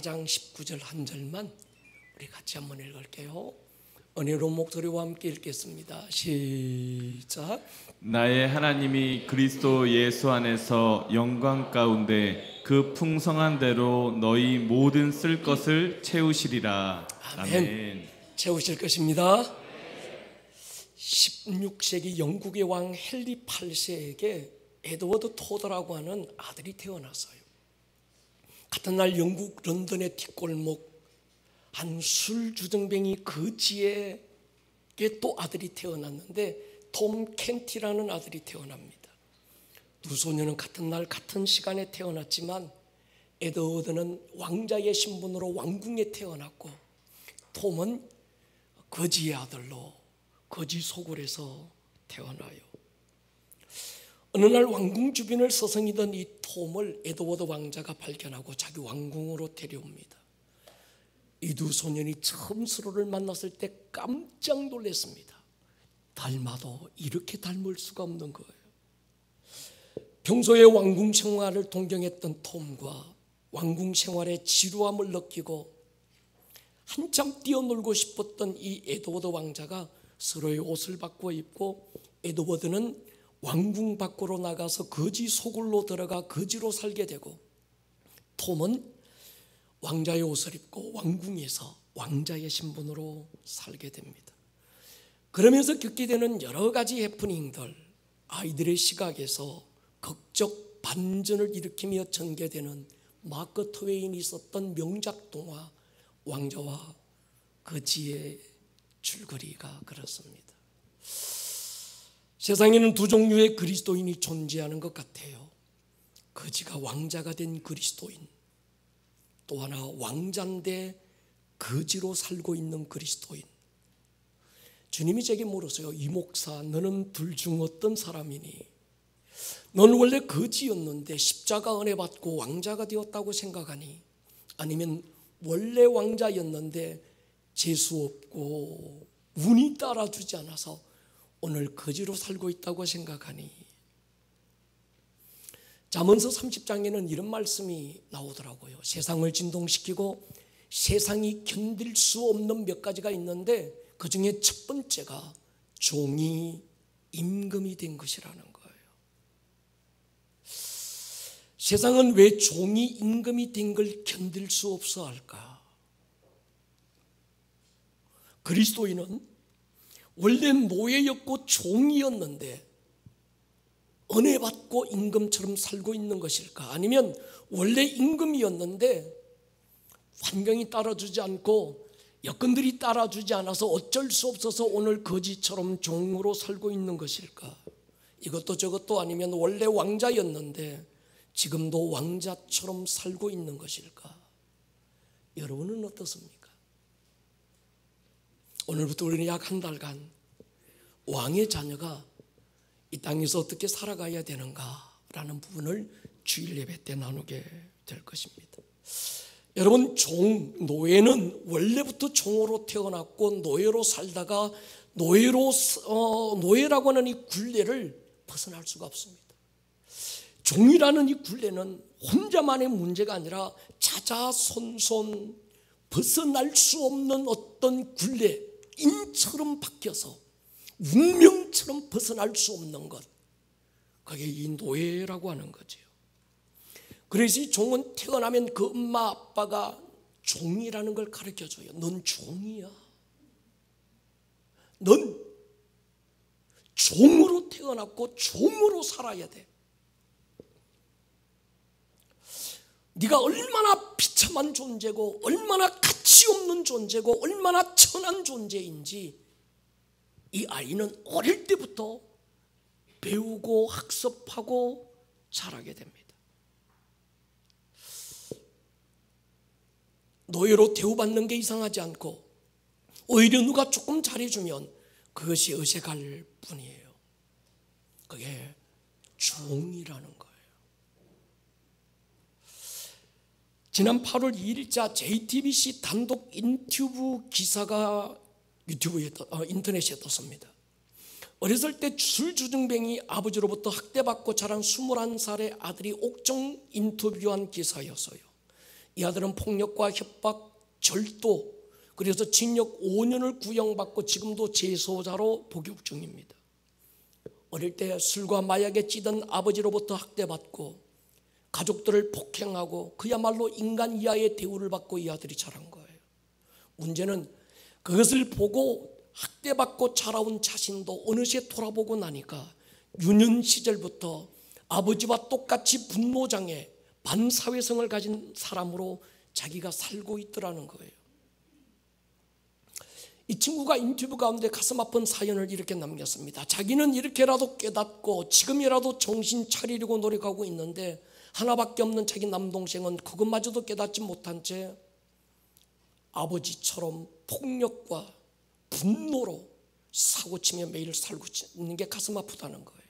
4장 19절 한 절만 우리 같이 한번 읽을게요. 은혜로운 목소리와 함께 읽겠습니다. 시작. 나의 하나님이 그리스도 예수 안에서 영광 가운데 그 풍성한 대로 너희 모든 쓸 것을 채우시리라. 아멘. 채우실 것입니다. 16세기 영국의 왕 헨리 8세에게 에드워드 토더라고 하는 아들이 태어났어요. 같은 날 영국 런던의 뒷골목 한 술주정뱅이 거지에게 또 아들이 태어났는데 톰 켄티라는 아들이 태어납니다. 두 소녀는 같은 날 같은 시간에 태어났지만 에드워드는 왕자의 신분으로 왕궁에 태어났고 톰은 거지의 아들로 거지 소굴에서 태어나요. 어느 날 왕궁 주변을 서성이던 이 톰을 에드워드 왕자가 발견하고 자기 왕궁으로 데려옵니다. 이 두 소년이 처음 서로를 만났을 때 깜짝 놀랐습니다. 닮아도 이렇게 닮을 수가 없는 거예요. 평소에 왕궁 생활을 동경했던 톰과 왕궁 생활의 지루함을 느끼고 한참 뛰어놀고 싶었던 이 에드워드 왕자가 서로의 옷을 바꿔 입고 에드워드는 왕궁 밖으로 나가서 거지 소굴로 들어가 거지로 살게 되고 톰은 왕자의 옷을 입고 왕궁에서 왕자의 신분으로 살게 됩니다. 그러면서 겪게 되는 여러 가지 해프닝들, 아이들의 시각에서 극적 반전을 일으키며 전개되는 마크 트웨인이 썼던 명작 동화 왕자와 거지의 줄거리가 그렇습니다. 세상에는 두 종류의 그리스도인이 존재하는 것 같아요. 거지가 왕자가 된 그리스도인, 또 하나 왕자인데 거지로 살고 있는 그리스도인. 주님이 제게 물으세요. 이 목사, 너는 둘 중 어떤 사람이니? 너는 원래 거지였는데 십자가 은혜 받고 왕자가 되었다고 생각하니? 아니면 원래 왕자였는데 재수 없고 운이 따라주지 않아서 오늘 거지로 살고 있다고 생각하니? 잠언서 30장에는 이런 말씀이 나오더라고요. 세상을 진동시키고 세상이 견딜 수 없는 몇 가지가 있는데 그 중에 첫 번째가 종이 임금이 된 것이라는 거예요. 세상은 왜 종이 임금이 된 걸 견딜 수 없어 할까? 그리스도인은 원래 노예였고 종이었는데 은혜 받고 임금처럼 살고 있는 것일까? 아니면 원래 임금이었는데 환경이 따라주지 않고 여건들이 따라주지 않아서 어쩔 수 없어서 오늘 거지처럼 종으로 살고 있는 것일까? 이것도 저것도 아니면 원래 왕자였는데 지금도 왕자처럼 살고 있는 것일까? 여러분은 어떻습니까? 오늘부터 우리는 약 한 달간 왕의 자녀가 이 땅에서 어떻게 살아가야 되는가라는 부분을 주일 예배 때 나누게 될 것입니다. 여러분, 노예는 원래부터 종으로 태어났고 노예로 살다가 노예라고 하는 이 굴레를 벗어날 수가 없습니다. 종이라는 이 굴레는 혼자만의 문제가 아니라 자자손손 벗어날 수 없는 어떤 굴레, 인처럼 바뀌어서 운명처럼 벗어날 수 없는 것, 그게 이 노예라고 하는 거죠. 그래서 이 종은 태어나면 그 엄마 아빠가 종이라는 걸 가르쳐줘요. 넌 종이야. 넌 종으로 태어났고 종으로 살아야 돼. 네가 얼마나 비참한 존재고 얼마나 가치 없는 존재고 얼마나 천한 존재인지 이 아이는 어릴 때부터 배우고 학습하고 자라게 됩니다. 노예로 대우받는 게 이상하지 않고 오히려 누가 조금 잘해주면 그것이 어색할 뿐이에요. 그게 종이라는 거예요. 지난 8월 2일자 JTBC 단독 인터뷰 기사가 인터넷에 떴습니다. 어렸을 때 술주정뱅이 아버지로부터 학대받고 자란 21살의 아들이 옥중 인터뷰한 기사였어요. 이 아들은 폭력과 협박, 절도, 그래서 징역 5년을 구형받고 지금도 재소자로 복역 중입니다. 어릴 때 술과 마약에 찌든 아버지로부터 학대받고 가족들을 폭행하고 그야말로 인간 이하의 대우를 받고 이 아들이 자란 거예요. 문제는 그것을 보고 학대받고 자라온 자신도 어느새 돌아보고 나니까 유년 시절부터 아버지와 똑같이 분노장애, 반사회성을 가진 사람으로 자기가 살고 있더라는 거예요. 이 친구가 인터뷰 가운데 가슴 아픈 사연을 이렇게 남겼습니다. 자기는 이렇게라도 깨닫고 지금이라도 정신 차리려고 노력하고 있는데 하나밖에 없는 자기 남동생은 그것마저도 깨닫지 못한 채 아버지처럼 폭력과 분노로 사고치며 매일 살고 있는 게 가슴 아프다는 거예요.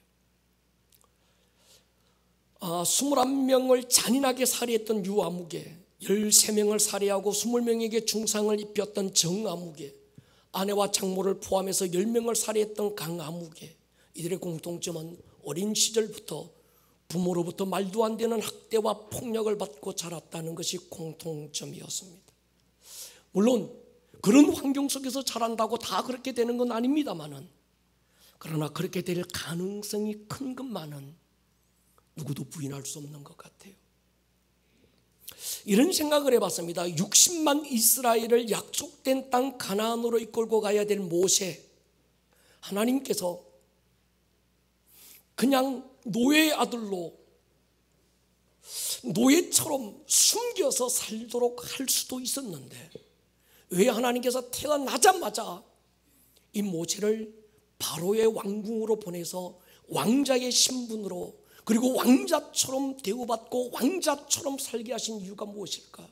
21명을 잔인하게 살해했던 유아무개, 13명을 살해하고 20명에게 중상을 입혔던 정아무개, 아내와 장모를 포함해서 10명을 살해했던 강아무개, 이들의 공통점은 어린 시절부터 부모로부터 말도 안 되는 학대와 폭력을 받고 자랐다는 것이 공통점이었습니다. 물론 그런 환경 속에서 자란다고 다 그렇게 되는 건 아닙니다만은, 그러나 그렇게 될 가능성이 큰 것만은 누구도 부인할 수 없는 것 같아요. 이런 생각을 해봤습니다. 60만 이스라엘을 약속된 땅 가나안으로 이끌고 가야 될 모세, 하나님께서 그냥 노예의 아들로 노예처럼 숨겨서 살도록 할 수도 있었는데 왜 하나님께서 태어나자마자 이 모세를 바로의 왕궁으로 보내서 왕자의 신분으로, 그리고 왕자처럼 대우받고 왕자처럼 살게 하신 이유가 무엇일까?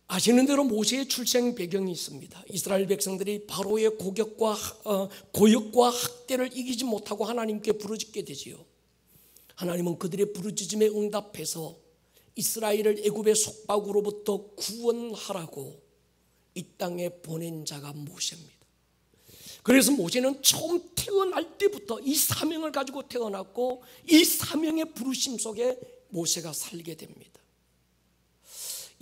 아시는 대로 모세의 출생 배경이 있습니다. 이스라엘 백성들이 바로의 고역과 학대를 이기지 못하고 하나님께 부르짖게 되지요. 하나님은 그들의 부르짖음에 응답해서 이스라엘을 애굽의 속박으로부터 구원하라고 이 땅에 보낸 자가 모세입니다. 그래서 모세는 처음 태어날 때부터 이 사명을 가지고 태어났고 이 사명의 부르심 속에 모세가 살게 됩니다.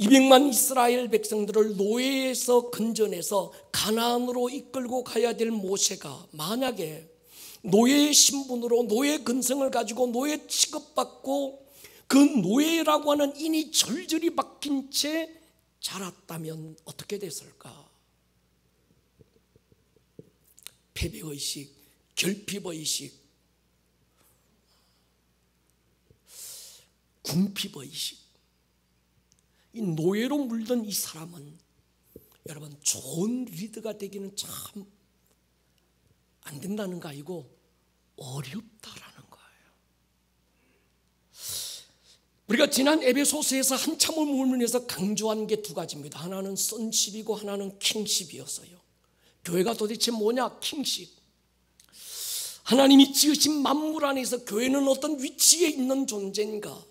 200만 이스라엘 백성들을 노예에서 건져내서 가나안으로 이끌고 가야 될 모세가 만약에 노예의 신분으로 노예 근성을 가지고 노예 취급받고 그 노예라고 하는 인이 절절히 박힌 채 자랐다면 어떻게 됐을까? 패배의식, 결핍의식, 궁핍의식, 이 노예로 물든 이 사람은 여러분 좋은 리더가 되기는 참 안 된다는 거 아니고 어렵다라는 거예요. 우리가 지난 에베소서에서 한참을 물으면서 강조한 게 두 가지입니다. 하나는 선십이고 하나는 킹십이었어요. 교회가 도대체 뭐냐? 킹십. 하나님이 지으신 만물 안에서 교회는 어떤 위치에 있는 존재인가?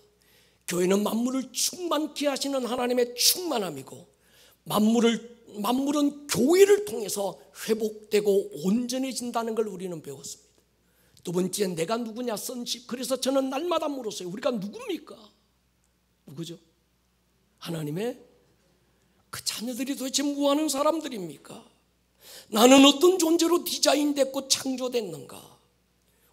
교회는 만물을 충만케 하시는 하나님의 충만함이고 만물은 교회를 통해서 회복되고 온전해진다는 걸 우리는 배웠습니다. 두 번째, 내가 누구냐? 선십. 그래서 저는 날마다 물었어요. 우리가 누굽니까? 누구죠? 하나님의 그 자녀들이 도대체 뭐 하는 사람들입니까? 나는 어떤 존재로 디자인됐고 창조됐는가?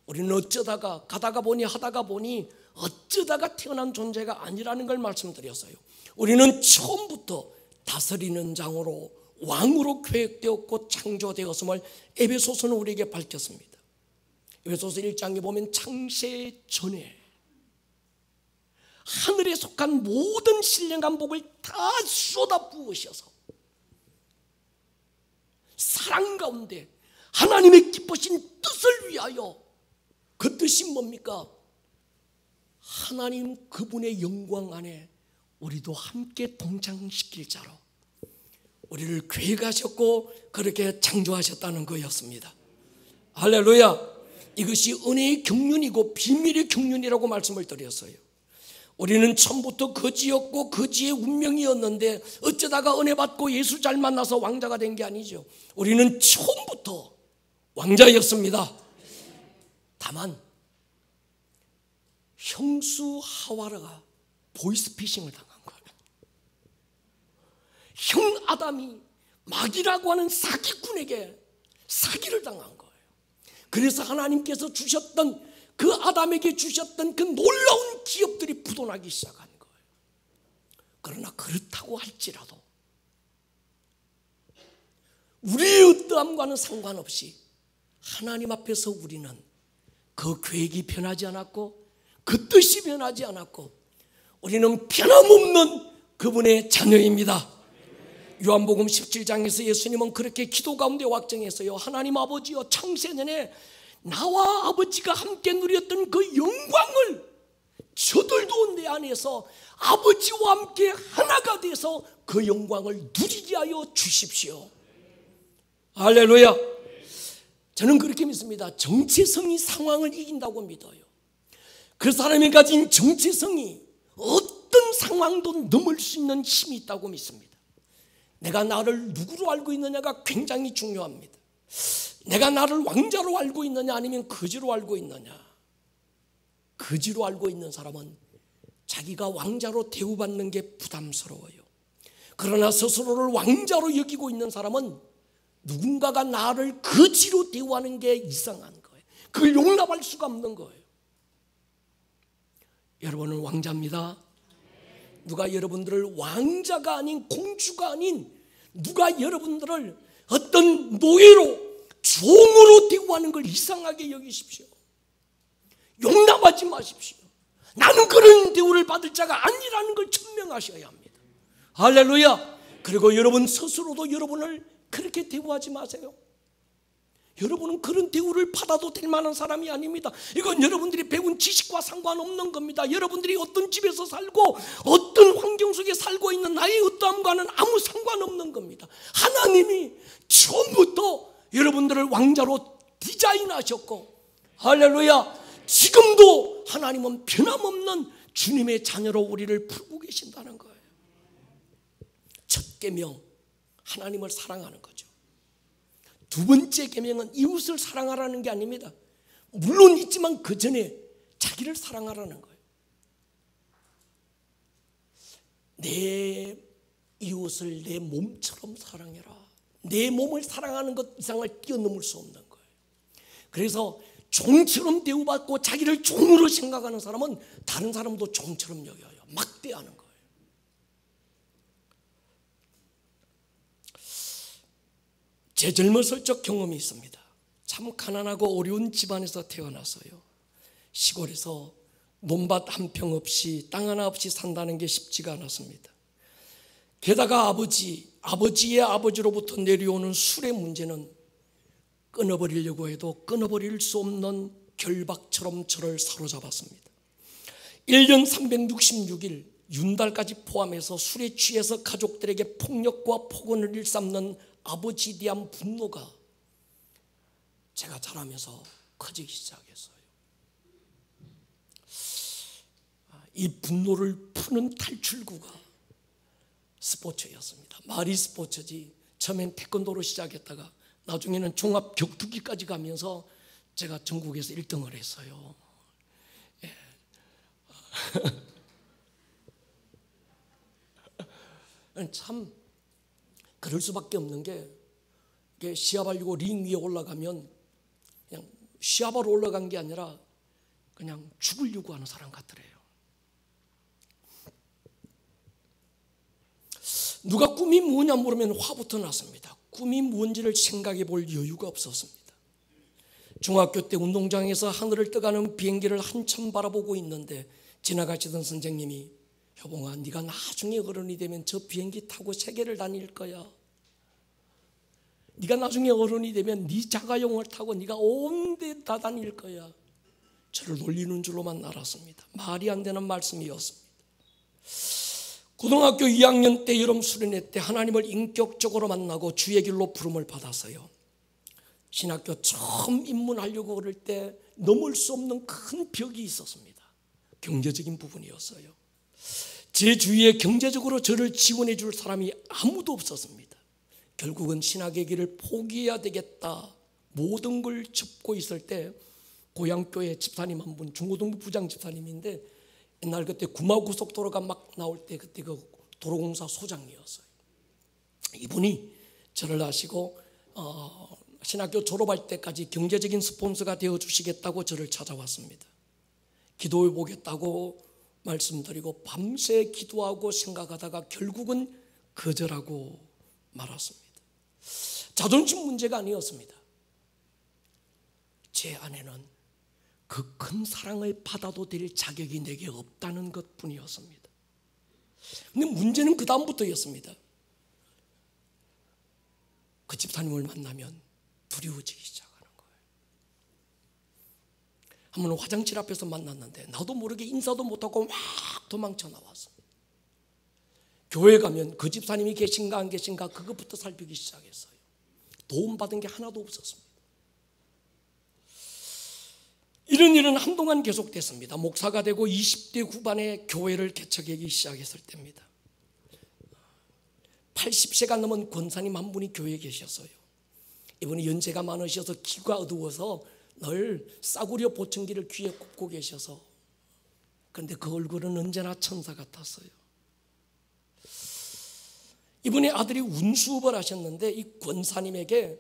우리는 어쩌다가 가다가 보니 하다가 보니 어쩌다가 태어난 존재가 아니라는 걸 말씀드렸어요. 우리는 처음부터 다스리는 장으로 왕으로 계획되었고 창조되었음을 에베소서는 우리에게 밝혔습니다. 에베소서 1장에 보면 창세 전에 하늘에 속한 모든 신령한 복을 다 쏟아 부으셔서 사랑 가운데 하나님의 기쁘신 뜻을 위하여, 그 뜻이 뭡니까? 하나님 그분의 영광 안에 우리도 함께 동장시킬 자로 우리를 계획하셨고 그렇게 창조하셨다는 거였습니다. 할렐루야. 이것이 은혜의 경륜이고 비밀의 경륜이라고 말씀을 드렸어요. 우리는 처음부터 거지였고 거지의 운명이었는데 어쩌다가 은혜 받고 예수 잘 만나서 왕자가 된 게 아니죠. 우리는 처음부터 왕자였습니다. 다만 형수 하와라가 보이스피싱을 당한 거예요. 형 아담이 마귀라고 하는 사기꾼에게 사기를 당한 거예요. 그래서 하나님께서 주셨던 그 아담에게 주셨던 그 놀라운 기업들이 부도나기 시작한 거예요. 그러나 그렇다고 할지라도 우리의 어떠함과는 상관없이 하나님 앞에서 우리는 그 계획이 변하지 않았고 그 뜻이 변하지 않았고 우리는 변함없는 그분의 자녀입니다. 요한복음 17장에서 예수님은 그렇게 기도 가운데 확정했어요. 하나님 아버지여, 창세전에 나와 아버지가 함께 누렸던 그 영광을 저들도 내 안에서 아버지와 함께 하나가 돼서 그 영광을 누리게 하여 주십시오. 할렐루야. 저는 그렇게 믿습니다. 정체성이 상황을 이긴다고 믿어요. 그 사람이 가진 정체성이 어떤 상황도 넘을 수 있는 힘이 있다고 믿습니다. 내가 나를 누구로 알고 있느냐가 굉장히 중요합니다. 내가 나를 왕자로 알고 있느냐 아니면 거지로 알고 있느냐. 거지로 알고 있는 사람은 자기가 왕자로 대우받는 게 부담스러워요. 그러나 스스로를 왕자로 여기고 있는 사람은 누군가가 나를 거지로 대우하는 게 이상한 거예요. 그걸 용납할 수가 없는 거예요. 여러분은 왕자입니다. 누가 여러분들을 왕자가 아닌 공주가 아닌 누가 여러분들을 어떤 노예로 종으로 대우하는 걸 이상하게 여기십시오. 용납하지 마십시오. 나는 그런 대우를 받을 자가 아니라는 걸 천명하셔야 합니다. 할렐루야. 그리고 여러분 스스로도 여러분을 그렇게 대우하지 마세요. 여러분은 그런 대우를 받아도 될 만한 사람이 아닙니다. 이건 여러분들이 배운 지식과 상관없는 겁니다. 여러분들이 어떤 집에서 살고 어떤 환경 속에 살고 있는 나의 어떠함과는 아무 상관없는 겁니다. 하나님이 처음부터 여러분들을 왕자로 디자인하셨고, 할렐루야, 지금도 하나님은 변함없는 주님의 자녀로 우리를 부르고 계신다는 거예요. 첫 계명, 하나님을 사랑하는 거죠. 두 번째 계명은 이웃을 사랑하라는 게 아닙니다. 물론 있지만 그 전에 자기를 사랑하라는 거예요. 내 이웃을 내 몸처럼 사랑해라. 내 몸을 사랑하는 것 이상을 뛰어넘을 수 없는 거예요. 그래서 종처럼 대우받고 자기를 종으로 생각하는 사람은 다른 사람도 종처럼 여겨요. 막대하는 거예요. 제 젊었을 적 경험이 있습니다. 참 가난하고 어려운 집안에서 태어났어요. 시골에서 논밭 한 평 없이 땅 하나 없이 산다는 게 쉽지가 않았습니다. 게다가 아버지의 아버지로부터 내려오는 술의 문제는 끊어버리려고 해도 끊어버릴 수 없는 결박처럼 저를 사로잡았습니다. 1년 366일 윤달까지 포함해서 술에 취해서 가족들에게 폭력과 폭언을 일삼는 아버지에 대한 분노가 제가 자라면서 커지기 시작했어요. 이 분노를 푸는 탈출구가 스포츠였습니다. 말이 스포츠지. 처음엔 태권도로 시작했다가 나중에는 종합 격투기까지 가면서 제가 전국에서 1등을 했어요. 예. 참 그럴 수밖에 없는 게 시합하려고 링 위에 올라가면 그냥 시합하러 올라간 게 아니라 그냥 죽으려고 하는 사람 같더래요. 누가 꿈이 뭐냐 물으면 화부터 났습니다. 꿈이 뭔지를 생각해 볼 여유가 없었습니다. 중학교 때 운동장에서 하늘을 떠가는 비행기를 한참 바라보고 있는데 지나가시던 선생님이 효봉아, 네가 나중에 어른이 되면 저 비행기 타고 세계를 다닐 거야. 네가 나중에 어른이 되면 네 자가용을 타고 네가 온 데 다 다닐 거야. 저를 놀리는 줄로만 알았습니다. 말이 안 되는 말씀이었습니다. 고등학교 2학년 때 여름 수련회 때 하나님을 인격적으로 만나고 주의 길로 부름을 받았어요. 신학교 처음 입문하려고 그럴 때 넘을 수 없는 큰 벽이 있었습니다. 경제적인 부분이었어요. 제 주위에 경제적으로 저를 지원해 줄 사람이 아무도 없었습니다. 결국은 신학의 길을 포기해야 되겠다. 모든 걸 접고 있을 때 고향교회 집사님 한 분, 중고등부 부장 집사님인데 옛날 그때 구마고속도로가 막 나올 때 그때 그 도로공사 소장이었어요. 이분이 저를 아시고 신학교 졸업할 때까지 경제적인 스폰서가 되어주시겠다고 저를 찾아왔습니다. 기도해 보겠다고 말씀드리고 밤새 기도하고 생각하다가 결국은 거절하고 말았습니다. 자존심 문제가 아니었습니다. 제 안에는 그 큰 사랑을 받아도 될 자격이 내게 없다는 것뿐이었습니다. 근데 문제는 그 다음부터였습니다. 그 집사님을 만나면 두려워지기 시작하는 거예요. 한 번은 화장실 앞에서 만났는데 나도 모르게 인사도 못하고 막 도망쳐 나왔습니다. 교회 가면 그 집사님이 계신가 안 계신가 그것부터 살피기 시작했어요. 도움받은 게 하나도 없었습니다. 이런 일은 한동안 계속됐습니다. 목사가 되고 20대 후반에 교회를 개척하기 시작했을 때입니다. 80세가 넘은 권사님 한 분이 교회에 계셨어요. 이분이 연세가 많으셔서 귀가 어두워서 늘 싸구려 보청기를 귀에 꼽고 계셔서, 그런데 그 얼굴은 언제나 천사 같았어요. 이분의 아들이 운수업을 하셨는데 이 권사님에게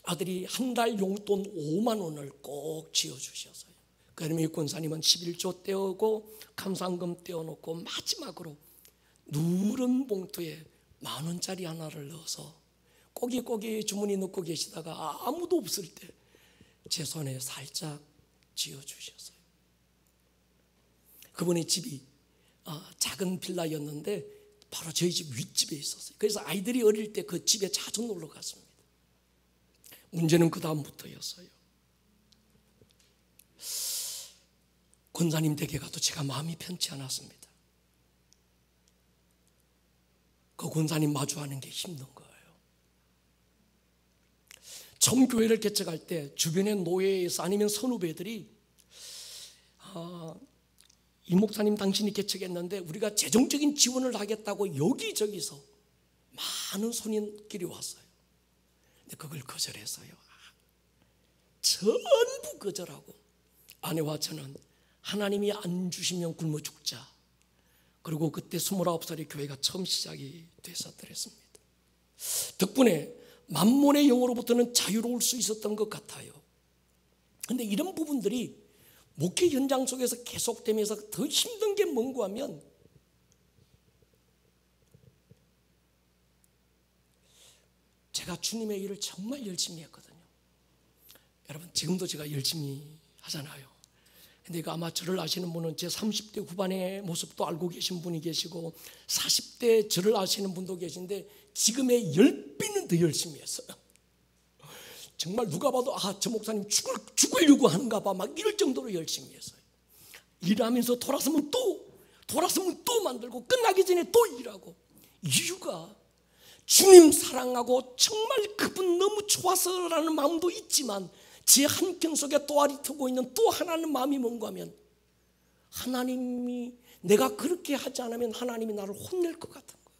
아들이 한 달 용돈 5만 원을 꼭 지어주셨어요. 그러면 이 권사님은 11조 떼어오고 감상금 떼어놓고 마지막으로 누런 봉투에 10,000원짜리 하나를 넣어서 꼬깃꼬깃 주머니 넣고 계시다가 아무도 없을 때 제 손에 살짝 쥐어주셨어요. 그분의 집이 작은 빌라였는데 바로 저희 집 윗집에 있었어요. 그래서 아이들이 어릴 때 그 집에 자주 놀러 갔습니다. 문제는 그 다음부터였어요. 권사님 댁에 가도 제가 마음이 편치 않았습니다. 그 권사님 마주하는 게 힘든 거예요. 처음 교회를 개척할 때 주변의 노예에서 아니면 선후배들이 이 목사님 당신이 개척했는데 우리가 재정적인 지원을 하겠다고 여기저기서 많은 손님끼리 왔어요. 근데 그걸 거절했어요. 전부 거절하고 아내와 저는 하나님이 안 주시면 굶어 죽자. 그리고 그때 29살의 교회가 처음 시작이 됐었더랬습니다. 덕분에 만몬의 영으로부터는 자유로울 수 있었던 것 같아요. 그런데 이런 부분들이 목회 현장 속에서 계속되면서 더 힘든 게 뭔가 하면 제가 주님의 일을 정말 열심히 했거든요. 여러분 지금도 제가 열심히 하잖아요. 근데 이거 아마 저를 아시는 분은 제 30대 후반의 모습도 알고 계신 분이 계시고 40대 저를 아시는 분도 계신데 지금의 10배는 더 열심히 했어요. 정말 누가 봐도 저 목사님 죽으려고 하는가 봐 막 이럴 정도로 열심히 했어요. 일하면서 돌아서면 또 만들고 끝나기 전에 또 일하고. 이유가 주님 사랑하고 정말 그분 너무 좋아서라는 마음도 있지만 제 한켠 속에 또 아리트고 있는 또 하나는 마음이 뭔가 하면 하나님이 내가 그렇게 하지 않으면 하나님이 나를 혼낼 것 같은 거예요.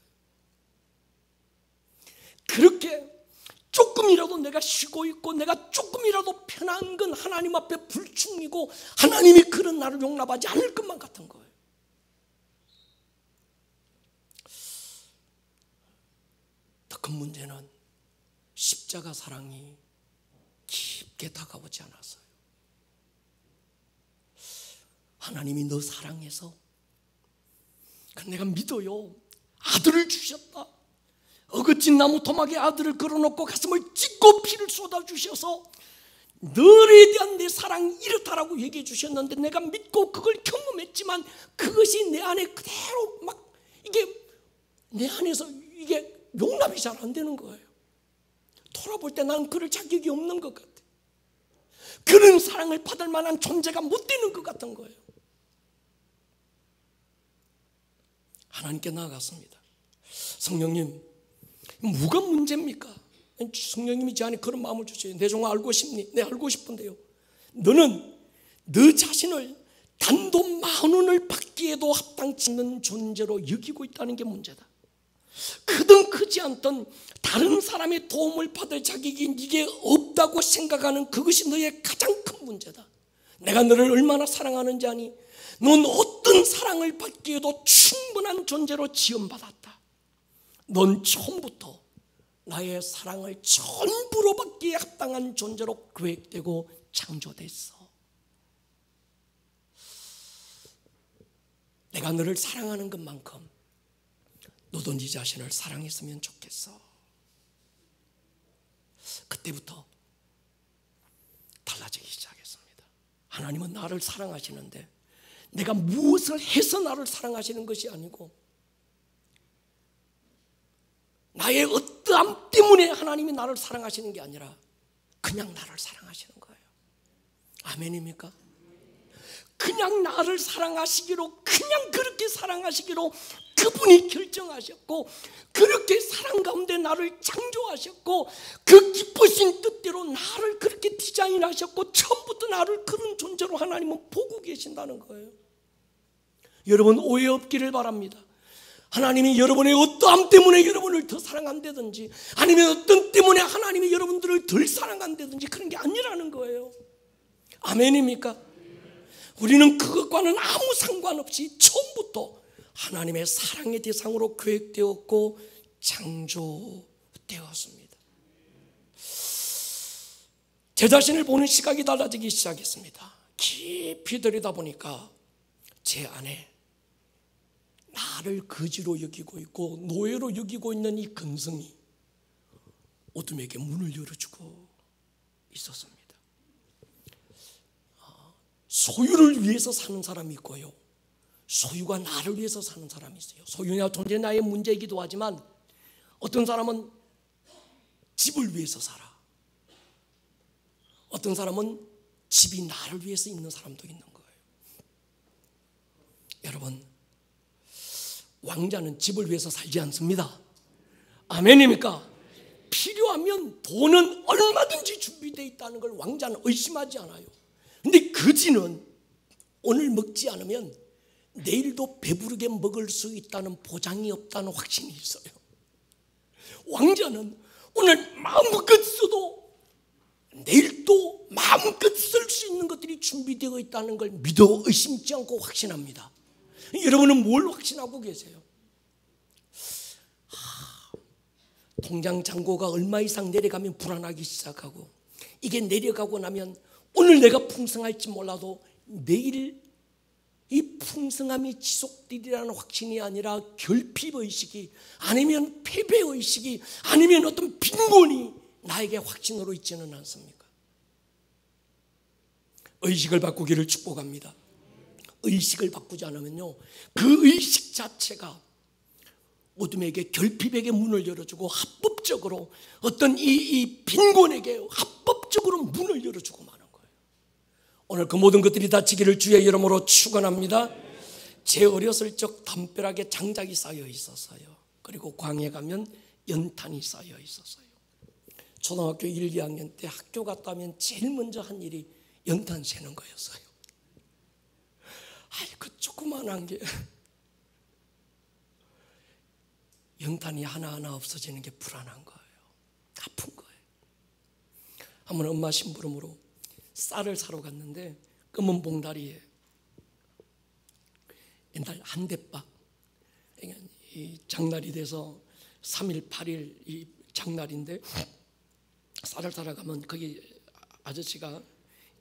그렇게 조금이라도 내가 쉬고 있고 내가 조금이라도 편한 건 하나님 앞에 불충이고 하나님이 그런 나를 용납하지 않을 것만 같은 거예요. 더 큰 문제는 십자가 사랑이 깊게 다가오지 않았어요. 하나님이 너 사랑해서 내가 믿어요. 아들을 주셨다. 어긋진 나무 토막에 아들을 걸어놓고 가슴을 찢고 피를 쏟아주셔서 너에 대한 내 사랑이 이렇다라고 얘기해 주셨는데 내가 믿고 그걸 경험했지만 그것이 내 안에 그대로 막 이게 내 안에서 이게 용납이 잘 안 되는 거예요. 돌아볼 때 난 그럴 자격이 없는 것 같아. 그런 사랑을 받을 만한 존재가 못 되는 것 같은 거예요. 하나님께 나아갔습니다. 성령님, 뭐가 문제입니까? 성령님이 제 안에 그런 마음을 주세요. 내 종아 알고 싶니? 네, 알고 싶은데요. 너는 너 자신을 단돈 10,000원을 받기에도 합당치 않는 존재로 여기고 있다는 게 문제다. 크든 크지 않든 다른 사람의 도움을 받을 자격이 네게 없다고 생각하는 그것이 너의 가장 큰 문제다. 내가 너를 얼마나 사랑하는지 아니? 넌 어떤 사랑을 받기에도 충분한 존재로 지음받았다. 넌 처음부터 나의 사랑을 전부로 받기에 합당한 존재로 계획되고 창조됐어. 내가 너를 사랑하는 것만큼 너도 네 자신을 사랑했으면 좋겠어. 그때부터 달라지기 시작했습니다. 하나님은 나를 사랑하시는데 내가 무엇을 해서 나를 사랑하시는 것이 아니고 나의 어떠함 때문에 하나님이 나를 사랑하시는 게 아니라 그냥 나를 사랑하시는 거예요. 아멘입니까? 그냥 나를 사랑하시기로, 그냥 그렇게 사랑하시기로 그분이 결정하셨고, 그렇게 사랑 가운데 나를 창조하셨고, 그 기쁘신 뜻대로 나를 그렇게 디자인하셨고, 처음부터 나를 그런 존재로 하나님은 보고 계신다는 거예요. 여러분, 오해 없기를 바랍니다. 하나님이 여러분의 어떠함 때문에 여러분을 더 사랑한다든지, 아니면 어떤 때문에 하나님이 여러분들을 덜 사랑한다든지 그런 게 아니라는 거예요. 아멘입니까? 우리는 그것과는 아무 상관없이 처음부터 하나님의 사랑의 대상으로 계획되었고 창조되었습니다. 제 자신을 보는 시각이 달라지기 시작했습니다. 깊이 들여다보니까 제 안에 나를 거지로 여기고 있고 노예로 여기고 있는 이 근성이 어둠에게 문을 열어주고 있었습니다. 소유를 위해서 사는 사람이 있고요, 소유가 나를 위해서 사는 사람이 있어요. 소유나 존재 나의 문제이기도 하지만 어떤 사람은 집을 위해서 살아. 어떤 사람은 집이 나를 위해서 있는 사람도 있는 거예요. 여러분, 왕자는 집을 위해서 살지 않습니다. 아멘입니까? 필요하면 돈은 얼마든지 준비되어 있다는 걸 왕자는 의심하지 않아요. 근데 거지는 오늘 먹지 않으면 내일도 배부르게 먹을 수 있다는 보장이 없다는 확신이 있어요. 왕자는 오늘 마음껏 써도 내일도 마음껏 쓸 수 있는 것들이 준비되어 있다는 걸 믿어 의심치 않고 확신합니다. 여러분은 뭘 확신하고 계세요? 통장 잔고가 얼마 이상 내려가면 불안하기 시작하고, 이게 내려가고 나면 오늘 내가 풍성할지 몰라도 내일 이 풍성함이 지속되리라는 확신이 아니라 결핍의식이, 아니면 패배의식이, 아니면 어떤 빈곤이 나에게 확신으로 있지는 않습니까? 의식을 바꾸기를 축복합니다. 의식을 바꾸지 않으면요, 그 의식 자체가 어둠에게, 결핍에게 문을 열어주고 합법적으로 어떤 이 빈곤에게 합법적으로 문을 열어주고 마는 거예요. 오늘 그 모든 것들이 닥치기를 주의 이름으로 축원합니다. 제 어렸을 적 담벼락에 장작이 쌓여 있었어요. 그리고 광야에 가면 연탄이 쌓여 있었어요. 초등학교 1, 2학년 때 학교 갔다 오면 제일 먼저 한 일이 연탄 세는 거였어요. 그 조그만한 게 연탄이 하나하나 없어지는 게 불안한 거예요. 아픈 거예요. 한번 엄마 심부름으로 쌀을 사러 갔는데 검은 봉다리에 옛날 한 대박, 이 장날이 돼서 3일 8일 이 장날인데 쌀을 사러 가면 거기 아저씨가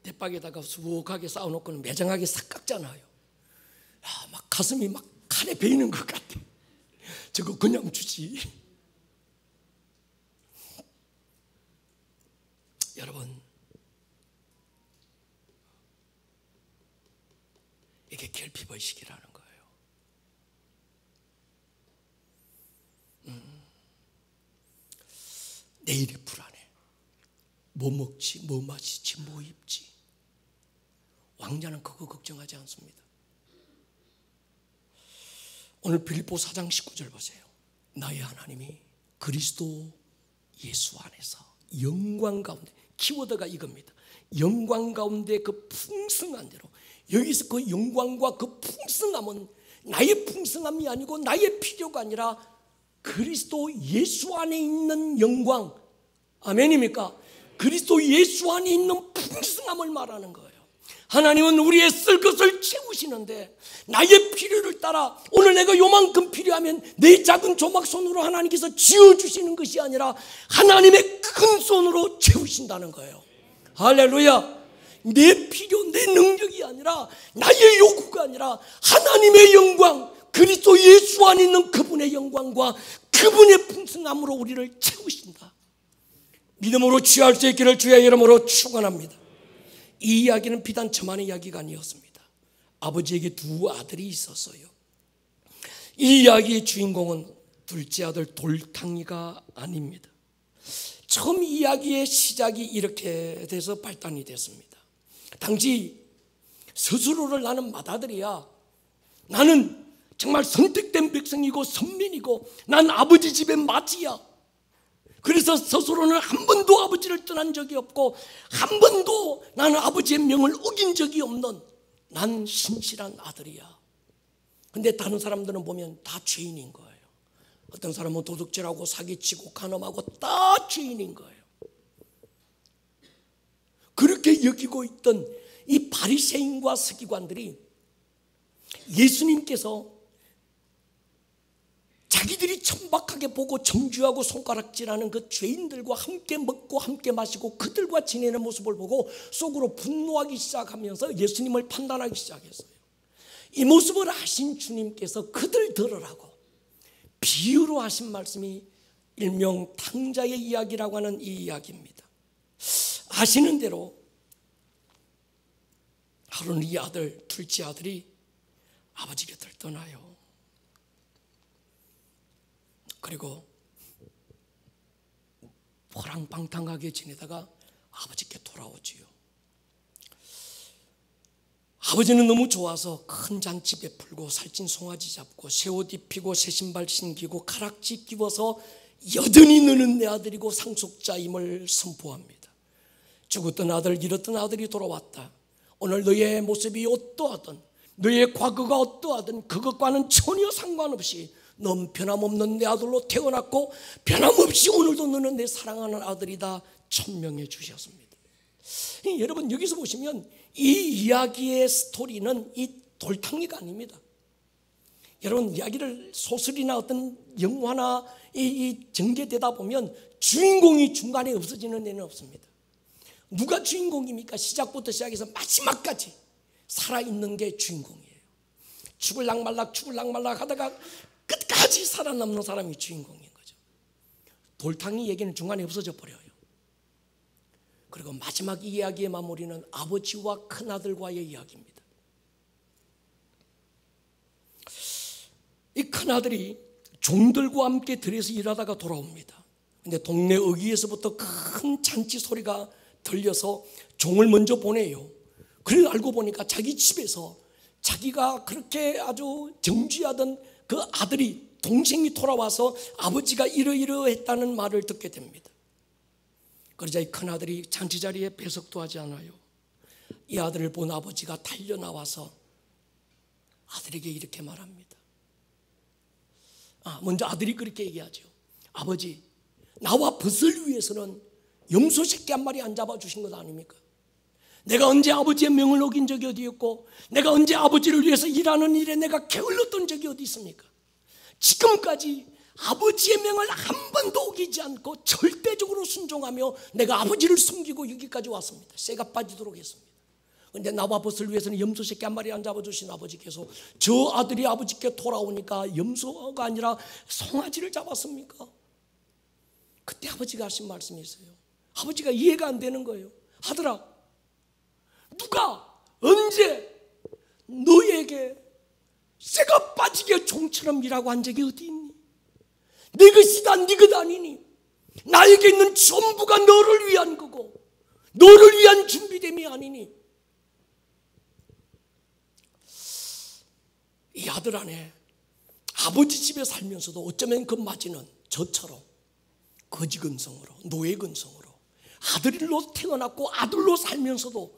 대박에다가 수북하게 쌓아놓고는 매정하게 싹 깎잖아요. 막 가슴이 막 칼에 베이는 것 같아. 저거 그냥 주지. 여러분, 이게 결핍의식이라는 거예요. 내일이 불안해. 뭐 먹지, 뭐 마시지, 뭐 입지. 왕자는 그거 걱정하지 않습니다. 오늘 빌립보 4장 19절 보세요. 나의 하나님이 그리스도 예수 안에서 영광 가운데, 키워드가 이겁니다. 영광 가운데 그 풍성한 대로, 여기서 그 영광과 그 풍성함은 나의 풍성함이 아니고 나의 필요가 아니라 그리스도 예수 안에 있는 영광, 아멘입니까? 그리스도 예수 안에 있는 풍성함을 말하는 거예요. 하나님은 우리의 쓸 것을 채우시는데 나의 필요를 따라 오늘 내가 요만큼 필요하면 내 작은 조막손으로 하나님께서 지어주시는 것이 아니라 하나님의 큰 손으로 채우신다는 거예요. 할렐루야. 내 필요, 내 능력이 아니라 나의 요구가 아니라 하나님의 영광, 그리스도 예수 안에 있는 그분의 영광과 그분의 풍성함으로 우리를 채우신다. 믿음으로 취할 수 있기를 주의 이름으로 축원합니다. 이 이야기는 비단 저만의 이야기가 아니었습니다. 아버지에게 두 아들이 있었어요. 이 이야기의 주인공은 둘째 아들 돌탕이가 아닙니다. 처음 이야기의 시작이 이렇게 돼서 발단이 됐습니다. 당시 스스로를 나는 맏아들이야, 나는 정말 선택된 백성이고 선민이고 난 아버지 집의 맏이야. 그래서 스스로는 한 번도 아버지를 떠난 적이 없고 한 번도 나는 아버지의 명을 어긴 적이 없는 난 신실한 아들이야. 근데 다른 사람들은 보면 다 죄인인 거예요. 어떤 사람은 도둑질하고 사기치고 간음하고 다 죄인인 거예요. 그렇게 여기고 있던 이 바리새인과 서기관들이 예수님께서 자기들이 천박하게 보고 정죄하고 손가락질하는 그 죄인들과 함께 먹고 함께 마시고 그들과 지내는 모습을 보고 속으로 분노하기 시작하면서 예수님을 판단하기 시작했어요. 이 모습을 아신 주님께서 그들 들으라고 비유로 하신 말씀이 일명 탕자의 이야기라고 하는 이 이야기입니다. 아시는 대로 하루는 이 아들, 둘째 아들이 아버지 곁을 떠나요. 그리고 호랑방탕하게 지내다가 아버지께 돌아오지요. 아버지는 너무 좋아서 큰 잔치 베풀고 살찐 송아지 잡고 새 옷 입히고 새 신발 신기고 가락지 끼워서 여전히 너는 내 아들이고 상속자임을 선포합니다. 죽었던 아들, 잃었던 아들이 돌아왔다. 오늘 너의 모습이 어떠하든 너의 과거가 어떠하든 그것과는 전혀 상관없이 넌 변함없는 내 아들로 태어났고 변함없이 오늘도 너는 내 사랑하는 아들이다 천명해 주셨습니다. 여러분 여기서 보시면 이 이야기의 스토리는 이 돌탕이가 아닙니다. 여러분 이야기를 소설이나 어떤 영화나 이 전개되다 보면 주인공이 중간에 없어지는 데는 없습니다. 누가 주인공입니까? 시작부터 시작해서 마지막까지 살아있는 게 주인공이에요. 죽을락 말락 하다가 끝까지 살아남는 사람이 주인공인 거죠. 돌탕이 얘기는 중간에 없어져 버려요. 그리고 마지막 이야기의 마무리는 아버지와 큰아들과의 이야기입니다. 이 큰아들이 종들과 함께 들에서 일하다가 돌아옵니다. 근데 동네 어귀에서부터 큰 잔치 소리가 들려서 종을 먼저 보내요. 그래 알고 보니까 자기 집에서 자기가 그렇게 아주 정죄하던 그 아들이, 동생이 돌아와서 아버지가 이러이러했다는 말을 듣게 됩니다. 그러자 이 큰아들이 잔치 자리에 배석도 하지 않아요. 이 아들을 본 아버지가 달려나와서 아들에게 이렇게 말합니다. 먼저 아들이 그렇게 얘기하죠. 아버지, 나와 벗을 위해서는 염소 새끼 한 마리 안 잡아주신 것 아닙니까? 내가 언제 아버지의 명을 어긴 적이 어디 있고 내가 언제 아버지를 위해서 일하는 일에 내가 게을렀던 적이 어디 있습니까? 지금까지 아버지의 명을 한 번도 어기지 않고 절대적으로 순종하며 내가 아버지를 숨기고 여기까지 왔습니다. 쇠가 빠지도록 했습니다. 그런데 나와 벗을 위해서는 염소 새끼 한 마리 안 잡아주신 아버지께서 저 아들이 아버지께 돌아오니까 염소가 아니라 송아지를 잡았습니까? 그때 아버지가 하신 말씀이 있어요. 아버지가 이해가 안 되는 거예요. 아들아, 누가 언제 너에게 쇠가 빠지게 종처럼 일하고 한 적이 어디 있니? 내 것이다 네 것 아니니? 나에게 있는 전부가 너를 위한 거고 너를 위한 준비됨이 아니니? 이 아들 안에 아버지 집에 살면서도 어쩌면 그 맞이는 저처럼 거지 근성으로, 노예 근성으로 아들로 태어났고 아들로 살면서도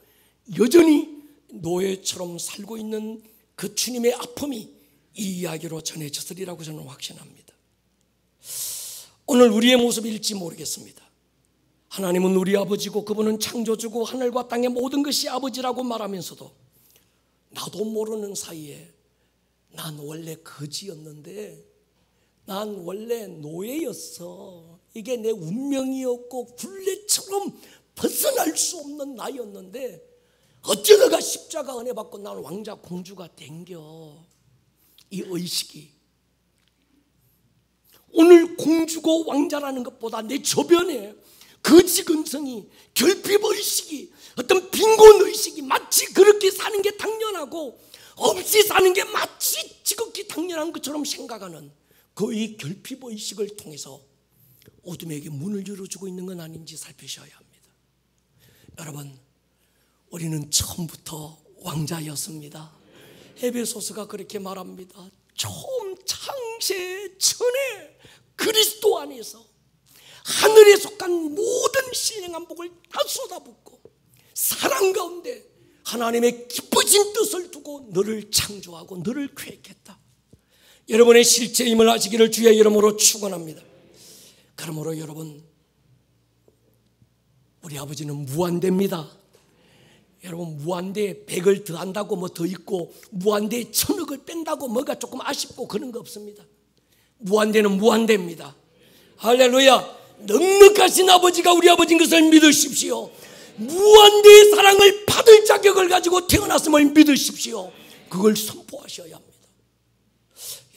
여전히 노예처럼 살고 있는 그 주님의 아픔이 이 이야기로 전해졌으리라고 저는 확신합니다. 오늘 우리의 모습일지 모르겠습니다. 하나님은 우리 아버지고 그분은 창조주고 하늘과 땅의 모든 것이 아버지라고 말하면서도 나도 모르는 사이에 난 원래 거지였는데, 난 원래 노예였어. 이게 내 운명이었고 굴레처럼 벗어날 수 없는 나였는데 어쩌다가 십자가 은혜 받고 난 왕자 공주가 된겨. 이 의식이 오늘 공주고 왕자라는 것보다 내 주변에 거지근성이, 결핍의식이, 어떤 빈곤의식이 마치 그렇게 사는 게 당연하고 없이 사는 게 마치 지극히 당연한 것처럼 생각하는 그 이 결핍의식을 통해서 어둠에게 문을 열어주고 있는 건 아닌지 살피셔야 합니다. 여러분, 우리는 처음부터 왕자였습니다. 에베소서가 그렇게 말합니다. 처음 창세 전에 그리스도 안에서 하늘에 속한 모든 신령한 복을 다 쏟아붓고 사랑 가운데 하나님의 기쁘신 뜻을 두고 너를 창조하고 너를 계획했다. 여러분의 실제임을 아시기를 주의 이름으로 축원합니다. 그러므로 여러분, 우리 아버지는 무한대입니다. 여러분, 무한대에 100을 더한다고 뭐 더 있고 무한대에 1000억을 뺀다고 뭐가 조금 아쉽고 그런 거 없습니다. 무한대는 무한대입니다. 할렐루야. 넉넉하신 아버지가 우리 아버지인 것을 믿으십시오. 무한대의 사랑을 받을 자격을 가지고 태어났음을 믿으십시오. 그걸 선포하셔야 합니다.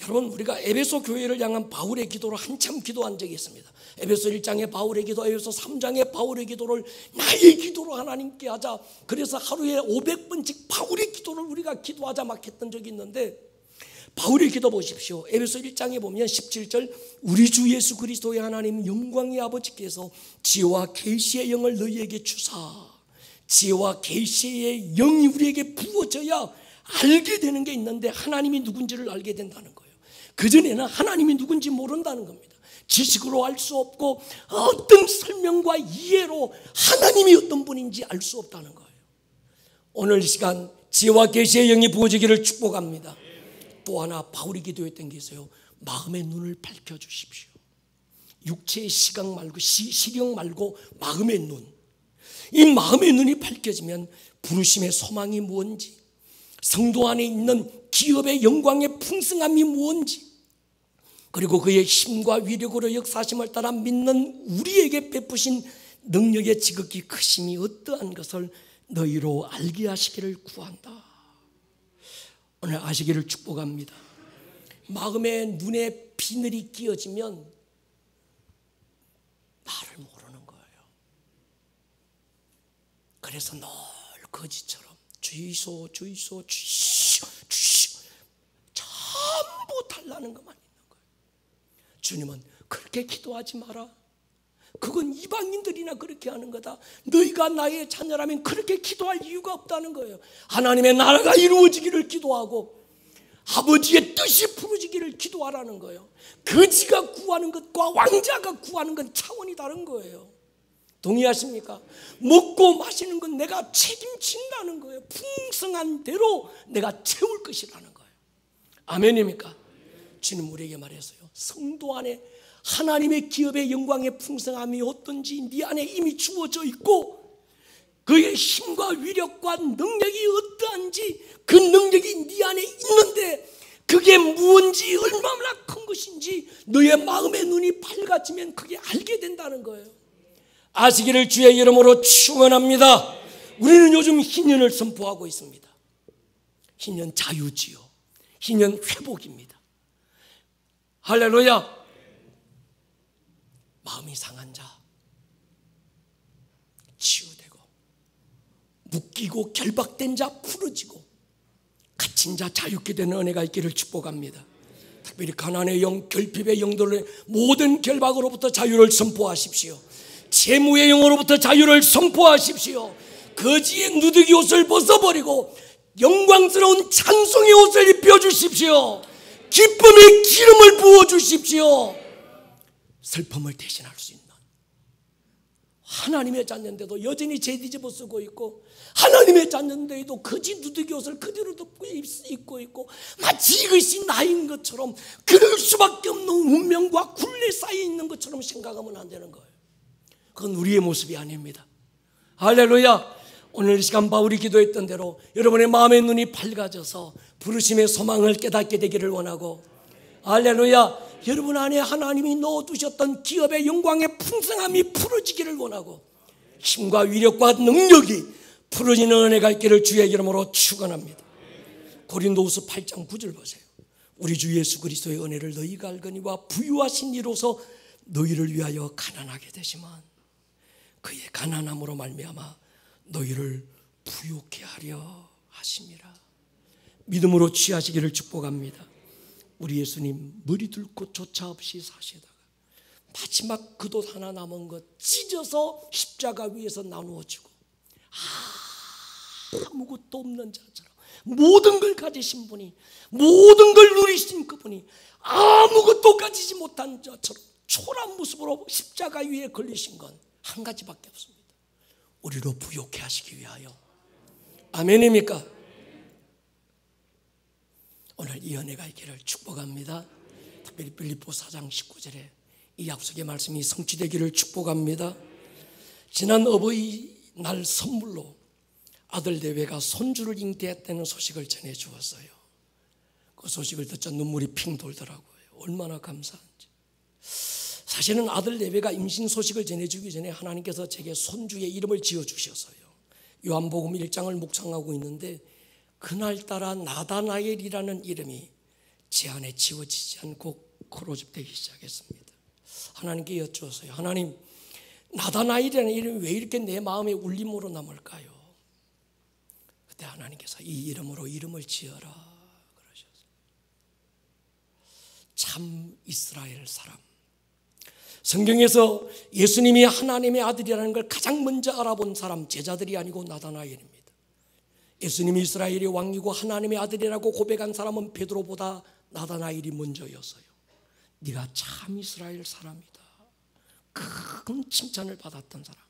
여러분, 우리가 에베소 교회를 향한 바울의 기도로 한참 기도한 적이 있습니다. 에베소 1장의 바울의 기도, 에베소 3장의 바울의 기도를 나의 기도로 하나님께 하자. 그래서 하루에 500번씩 바울의 기도를 우리가 기도하자 막 했던 적이 있는데, 바울의 기도 보십시오. 에베소 1장에 보면 17절, 우리 주 예수 그리스도의 하나님 영광의 아버지께서 지혜와 계시의 영을 너희에게 주사, 지혜와 계시의 영이 우리에게 부어져야 알게 되는 게 있는데 하나님이 누군지를 알게 된다는 거예요. 그전에는 하나님이 누군지 모른다는 겁니다. 지식으로 알 수 없고 어떤 설명과 이해로 하나님이 어떤 분인지 알 수 없다는 거예요. 오늘 이 시간 지혜와 계시의 영이 부어지기를 축복합니다. 또 하나 바울이 기도했던 게 있어요. 마음의 눈을 밝혀주십시오. 육체의 시각 말고 시력 말고 마음의 눈. 이 마음의 눈이 밝혀지면 부르심의 소망이 무엇인지, 성도 안에 있는 기업의 영광의 풍성함이 무엇인지, 그리고 그의 힘과 위력으로 역사하심을 따라 믿는 우리에게 베푸신 능력의 지극히 크심이 어떠한 것을 너희로 알게 하시기를 구한다. 오늘 아시기를 축복합니다. 마음의 눈에 비늘이 끼어지면 나를 모르는 거예요. 그래서 늘 거지처럼 주이소 주이소 주이소 주이소 전부 달라는 것만 있는 거예요. 주님은 그렇게 기도하지 마라. 그건 이방인들이나 그렇게 하는 거다. 너희가 나의 자녀라면 그렇게 기도할 이유가 없다는 거예요. 하나님의 나라가 이루어지기를 기도하고 아버지의 뜻이 부르지기를 기도하라는 거예요. 거지가 구하는 것과 왕자가 구하는 건 차원이 다른 거예요. 동의하십니까? 먹고 마시는 건 내가 책임진다는 거예요. 풍성한 대로 내가 채울 것이라는 거예요. 아멘입니까? 주님 우리에게 말했어요. 성도 안에 하나님의 기업의 영광의 풍성함이 어떤지 네 안에 이미 주어져 있고, 그의 힘과 위력과 능력이 어떠한지 그 능력이 네 안에 있는데 그게 무엇인지 얼마나 큰 것인지 너의 마음의 눈이 밝아지면 그게 알게 된다는 거예요. 아시기를 주의 이름으로 축원합니다. 우리는 요즘 희년을 선포하고 있습니다. 희년 자유지요. 희년 회복입니다. 할렐루야. 마음이 상한 자 치유되고, 묶이고 결박된 자 풀어지고, 갇힌 자 자유케 되는 은혜가 있기를 축복합니다. 특별히 가난의 영, 결핍의 영들의 모든 결박으로부터 자유를 선포하십시오. 재무의 영으로부터 자유를 선포하십시오. 거지의 누더기 옷을 벗어버리고 영광스러운 찬송의 옷을 입혀주십시오. 기쁨의 기름을 부어주십시오. 슬픔을 대신할 수 있는 하나님의 자녀인데도 여전히 재뒤집어 쓰고 있고, 하나님의 자녀인데도 거지 누더기 옷을 그대로 덮고 입고 있고, 마치 이것이 나인 것처럼 그럴 수밖에 없는 운명과 굴레 쌓여 있는 것처럼 생각하면 안 되는 거예요. 그건 우리의 모습이 아닙니다. 할렐루야. 오늘 이 시간 바울이 기도했던 대로 여러분의 마음의 눈이 밝아져서 부르심의 소망을 깨닫게 되기를 원하고, 할렐루야, 여러분 안에 하나님이 넣어두셨던 기업의 영광의 풍성함이 풀어지기를 원하고, 힘과 위력과 능력이 풀어지는 은혜가 있기를 주의 이름으로 축원합니다. 고린도후서 8장 9절 보세요. 우리 주 예수 그리스도의 은혜를 너희가 알거니와 부유하신 이로서 너희를 위하여 가난하게 되시만 그의 가난함으로 말미암아 너희를 부유케 하려 하심이라. 믿음으로 취하시기를 축복합니다. 우리 예수님 머리 둘 곳 조차 없이 사시다가 마지막 그 돛 하나 남은 것 찢어서 십자가 위에서 나누어지고 아무것도 없는 자처럼 모든 걸 가지신 분이, 모든 걸 누리신 그분이 아무것도 가지지 못한 자처럼 초라한 모습으로 십자가 위에 걸리신 건 한 가지밖에 없습니다. 우리로 부욕해 하시기 위하여. 아멘입니까? 오늘 이 은혜가 있기를 축복합니다. 특별히 빌립보 4장 19절에 이 약속의 말씀이 성취되기를 축복합니다. 지난 어버이날 선물로 아들 내외가 손주를 잉태했다는 소식을 전해 주었어요. 그 소식을 듣자 눈물이 핑 돌더라고요. 얼마나 감사한지. 사실은 아들 내외가 임신 소식을 전해주기 전에 하나님께서 제게 손주의 이름을 지어주셨어요. 요한복음 1장을 묵상하고 있는데 그날따라 나다나엘이라는 이름이 제 안에 지워지지 않고 거로집되기 시작했습니다. 하나님께 여쭈었어요. 하나님, 나다나엘이라는 이름이 왜 이렇게 내 마음에 울림으로 남을까요? 그때 하나님께서 이 이름으로 이름을 지어라 그러셨어요. 참 이스라엘 사람. 성경에서 예수님이 하나님의 아들이라는 걸 가장 먼저 알아본 사람, 제자들이 아니고 나다나엘입니다. 예수님이 이스라엘의 왕이고 하나님의 아들이라고 고백한 사람은 베드로보다 나다나엘이 먼저였어요. 네가 참 이스라엘 사람이다. 큰 칭찬을 받았던 사람.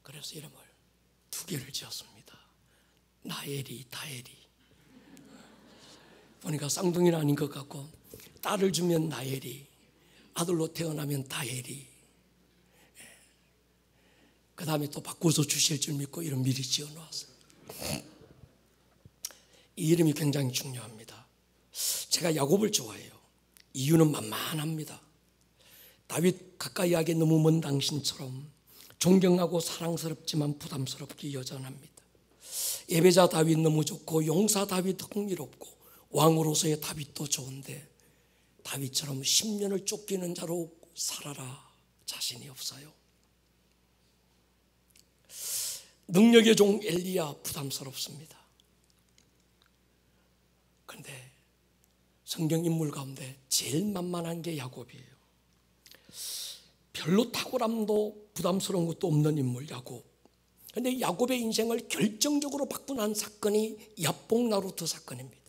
그래서 이름을 2개를 지었습니다. 나엘이, 다엘이. 보니까 쌍둥이는 아닌 것 같고, 딸을 주면 나엘이, 아들로 태어나면 다엘이, 그 다음에 또 바꿔서 주실 줄 믿고 이름 미리 지어놓았어요. 이 이름이 굉장히 중요합니다. 제가 야곱을 좋아해요. 이유는 만만합니다. 다윗 가까이 하기 너무 먼 당신처럼 존경하고 사랑스럽지만 부담스럽게 여전합니다. 예배자 다윗 너무 좋고 용사 다윗 흥미롭고 왕으로서의 다윗도 좋은데 다윗처럼 10년을 쫓기는 자로 살아라 자신이 없어요. 능력의 종 엘리야 부담스럽습니다. 그런데 성경 인물 가운데 제일 만만한 게 야곱이에요. 별로 탁월함도 부담스러운 것도 없는 인물 야곱. 그런데 야곱의 인생을 결정적으로 바꾼 한 사건이 야복나루트 사건입니다.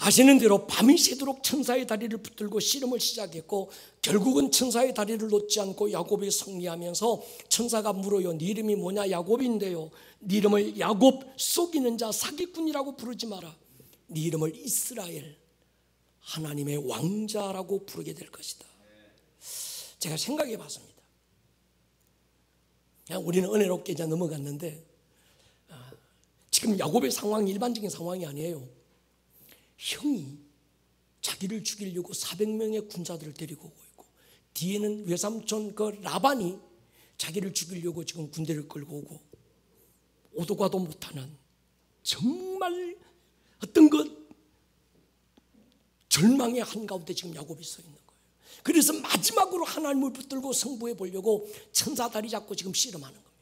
아시는 대로 밤이 새도록 천사의 다리를 붙들고 씨름을 시작했고 결국은 천사의 다리를 놓지 않고 야곱이 승리하면서 천사가 물어요. 네 이름이 뭐냐? 야곱인데요. 네 이름을 야곱 속이는 자 사기꾼이라고 부르지 마라. 네 이름을 이스라엘 하나님의 왕자라고 부르게 될 것이다. 제가 생각해 봤습니다. 그냥 우리는 은혜롭게 이제 넘어갔는데 지금 야곱의 상황이 일반적인 상황이 아니에요. 형이 자기를 죽이려고 400명의 군사들을 데리고 오고 있고 뒤에는 외삼촌 그 라반이 자기를 죽이려고 지금 군대를 끌고 오고 오도 가도 못하는 정말 어떤 것 절망의 한가운데 지금 야곱이 서 있는 거예요. 그래서 마지막으로 하나님을 붙들고 승부해 보려고 천사 다리 잡고 지금 씨름하는 겁니다.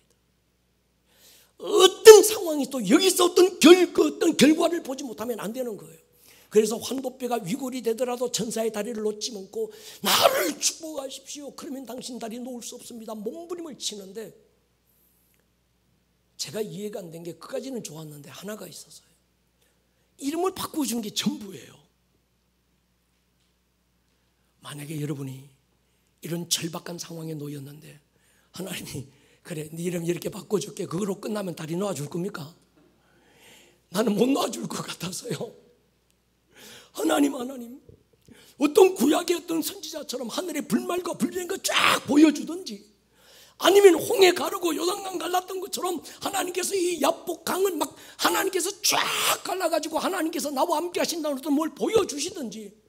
어떤 상황이 또 여기서 어떤 결과를 보지 못하면 안 되는 거예요. 그래서 환도뼈가 위골이 되더라도 천사의 다리를 놓지 않고 나를 축복하십시오. 그러면 당신 다리 놓을 수 없습니다. 몸부림을 치는데 제가 이해가 안 된 게 그까지는 좋았는데 하나가 있었어요. 이름을 바꿔준 게 전부예요. 만약에 여러분이 이런 절박한 상황에 놓였는데 하나님이 그래 네 이름 이렇게 바꿔줄게 그거로 끝나면 다리 놓아줄 겁니까? 나는 못 놓아줄 것 같아서요. 하나님 어떤 구약의 어떤 선지자처럼 하늘의 불말과 불변인 거 쫙 보여주든지, 아니면 홍해 가르고 요단강 갈랐던 것처럼 하나님께서 이 야복강은 막 하나님께서 쫙 갈라가지고 하나님께서 나와 함께 하신다는 어떤 뭘 보여주시든지,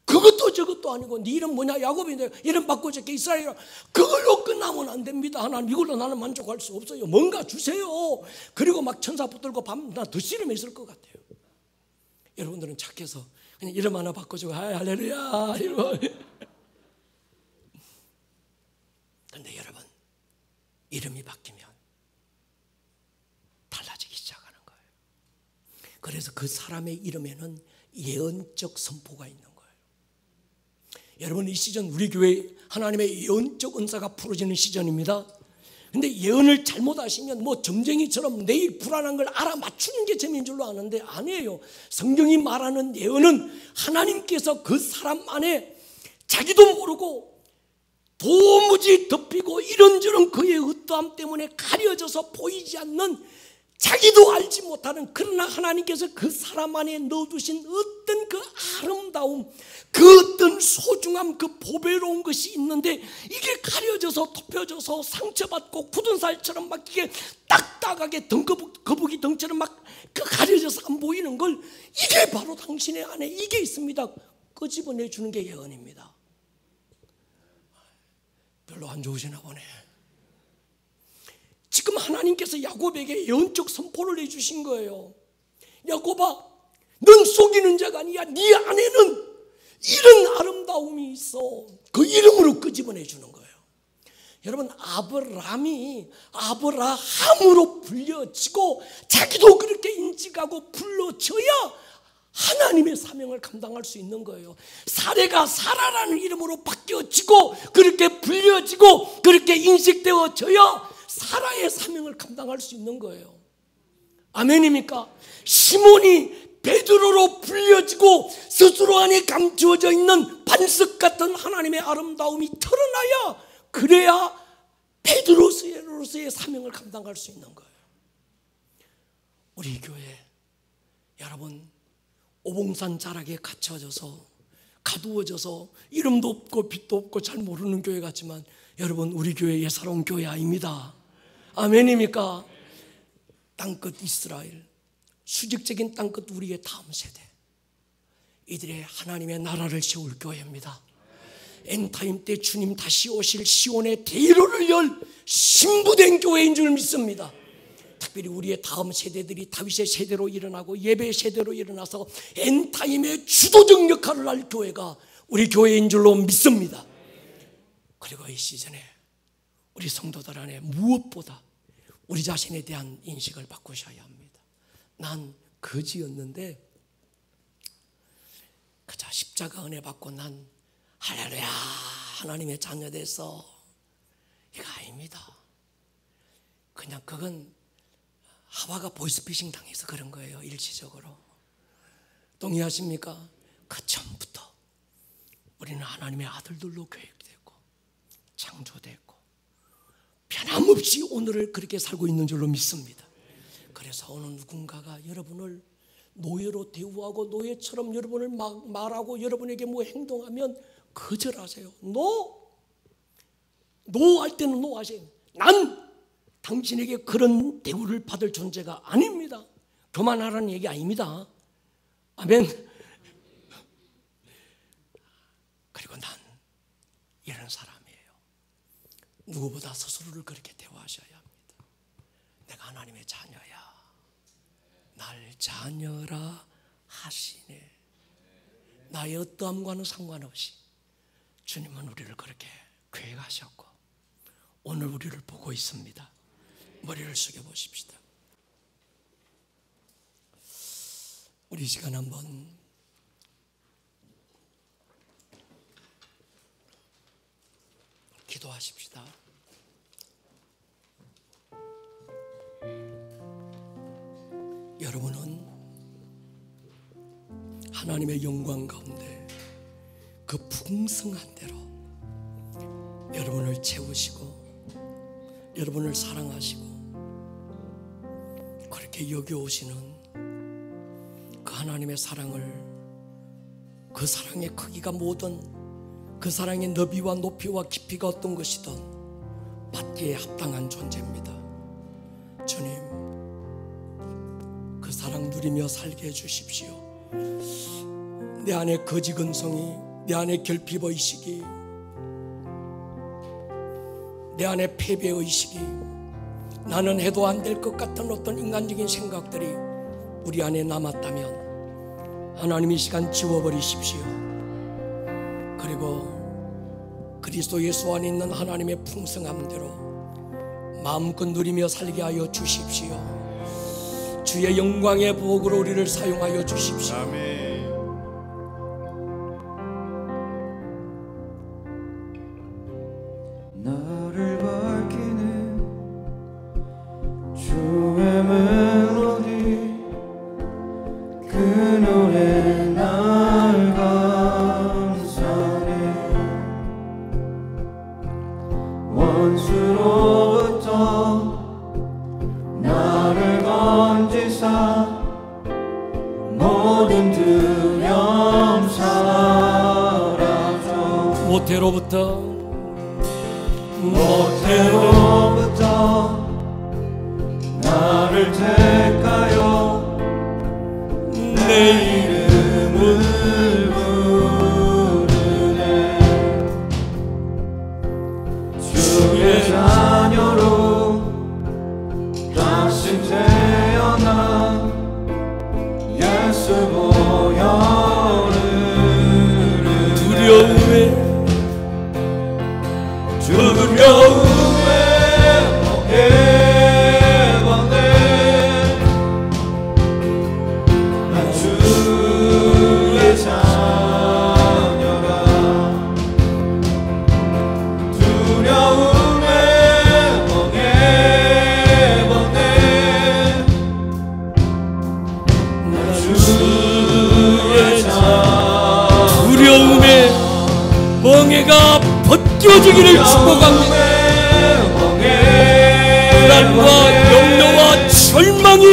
그것도 저것도 아니고 네 이름 뭐냐 야곱인데 이름 바꿔줄게 이스라엘이라, 그걸로 끝나면 안 됩니다. 하나님 이걸로 나는 만족할 수 없어요. 뭔가 주세요. 그리고 막 천사 붙들고 밤낮 덧시름에 있을 것 같아요. 여러분들은 착해서 그냥 이름 하나 바꿔주고 할렐루야 이러고. 그런데 여러분, 이름이 바뀌면 달라지기 시작하는 거예요. 그래서 그 사람의 이름에는 예언적 선포가 있는 거예요. 여러분, 이 시즌 우리 교회 하나님의 예언적 은사가 풀어지는 시즌입니다. 근데 예언을 잘못하시면 뭐 점쟁이처럼 내일 불안한 걸 알아맞추는 게 재미인 줄로 아는데 아니에요. 성경이 말하는 예언은 하나님께서 그 사람 안에 자기도 모르고 도무지 덮이고 이런저런 그의 어떠함 때문에 가려져서 보이지 않는, 자기도 알지 못하는, 그러나 하나님께서 그 사람 안에 넣어두신 어떤 그 아름다움, 그 어떤 소중함, 그 보배로운 것이 있는데 이게 가려져서 덮여져서 상처받고 굳은 살처럼 막 이게 딱딱하게 거북이 덩처럼 막 그 가려져서 안 보이는 걸, 이게 바로 당신의 안에 이게 있습니다. 끄집어내주는 게 예언입니다. 별로 안 좋으시나 보네. 지금 하나님께서 야곱에게 예언적 선포를 해주신 거예요. 야곱아, 넌 속이는 자가 아니야. 네 안에는 이런 아름다움이 있어. 그 이름으로 끄집어내주는 거예요. 여러분, 아브라함이 아브라함으로 불려지고 자기도 그렇게 인식하고 불러져야 하나님의 사명을 감당할 수 있는 거예요. 사례가 사라라는 이름으로 바뀌어지고 그렇게 불려지고 그렇게 인식되어져야 사라의 사명을 감당할 수 있는 거예요. 아멘입니까? 시몬이 베드로로 불려지고 스스로 안에 감추어져 있는 반석 같은 하나님의 아름다움이 드러나야, 그래야 베드로로서의 사명을 감당할 수 있는 거예요. 우리 교회 여러분, 오봉산 자락에 갇혀져서 가두어져서 이름도 없고 빛도 없고 잘 모르는 교회 같지만, 여러분, 우리 교회 예사로운 교회 아닙니다. 아멘입니까? 땅끝 이스라엘, 수직적인 땅끝 우리의 다음 세대, 이들의 하나님의 나라를 세울 교회입니다. 엔타임 때 주님 다시 오실 시온의 대로를 열 신부된 교회인 줄 믿습니다. 특별히 우리의 다음 세대들이 다윗의 세대로 일어나고 예배의 세대로 일어나서 엔타임의 주도적 역할을 할 교회가 우리 교회인 줄로 믿습니다. 그리고 이 시즌에 우리 성도들 안에 무엇보다 우리 자신에 대한 인식을 바꾸셔야 합니다. 난 거지였는데 그저 십자가 은혜 받고 난 할렐루야 하나님의 자녀 됐어, 이거 아닙니다. 그냥 그건 하와가 보이스피싱 당해서 그런 거예요. 일시적으로. 동의하십니까? 그 전부터 우리는 하나님의 아들들로 계획됐고 창조됐고 변함없이 오늘을 그렇게 살고 있는 줄로 믿습니다. 그래서 어느 누군가가 여러분을 노예로 대우하고 노예처럼 여러분을 말하고 여러분에게 뭐 행동하면 거절하세요. 노할 때는 노하세요. 난 당신에게 그런 대우를 받을 존재가 아닙니다. 교만하라는 얘기 아닙니다. 아멘. 그리고 난 이런 사람이에요. 누구보다 스스로를 그렇게 대화하셔야 합니다. 내가 하나님의 자녀야. 날 자녀라 하시네. 나의 어떠함과는 상관없이 주님은 우리를 그렇게 계획하셨고 오늘 우리를 보고 있습니다. 머리를 숙여 보십시다. 우리 시간 한번 기도하십시다. 여러분은 하나님의 영광 가운데 그 풍성한 대로 여러분을 채우시고 여러분을 사랑하시고 그렇게 여겨오시는 그 하나님의 사랑을 그 사랑의 크기가 뭐든, 그 사랑의 너비와 높이와 깊이가 어떤 것이든 받기에 합당한 존재입니다. 주님, 그 사랑 누리며 살게 해주십시오. 내 안에 거지 근성이, 내 안에 결핍의식이, 내 안에 패배의식이, 나는 해도 안 될 것 같은 어떤 인간적인 생각들이 우리 안에 남았다면 하나님 이 시간 지워버리십시오. 그리고 그리스도 예수 안에 있는 하나님의 풍성함대로 마음껏 누리며 살게 하여 주십시오. 주의 영광의 복으로 우리를 사용하여 주십시오. 아멘. 나를 밝히는 주의 멜로디, 그 노래 날 감싸네. 원수로부터 나를 건지사 모든 두려움 사라져. 모태로부터 나를 택하여 내 이름을 부르네. 주의 자녀로 다시 태어나 예수 보혈을 두려움에 해방돼. 난 주의 자녀라. 두려움에 해방돼. 난 주의 자녀라. 두려움에 멍에가 벗겨지기를 축복합니다. 불안과 염려와 절망이,